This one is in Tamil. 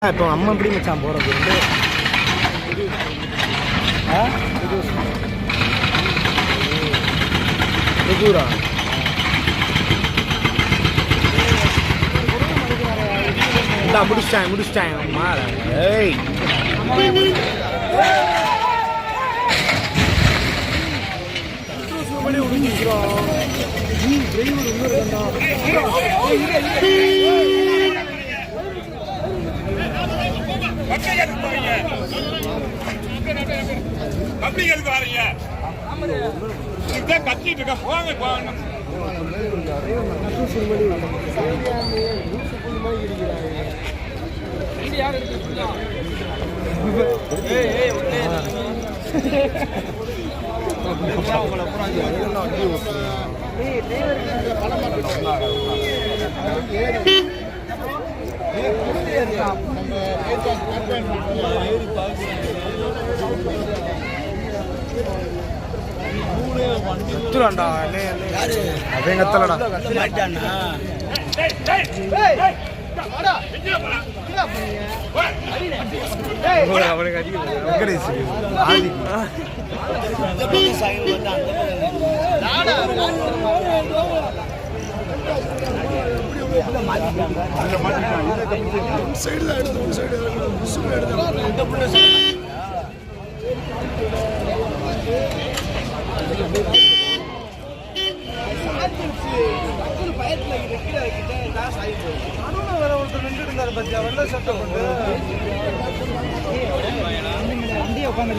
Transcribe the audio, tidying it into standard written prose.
இப்போ அம்மா எப்படி மச்சான் போகிறது வந்து புதூரா இந்தா முடிச்சிட்டேன் அம்மா ஏய் கத்திட்டு இருக்க போங்க போங்க கத்துறான்டா அவன் கத்தலடா அவனுக்கு வண்டியை உட்காந்து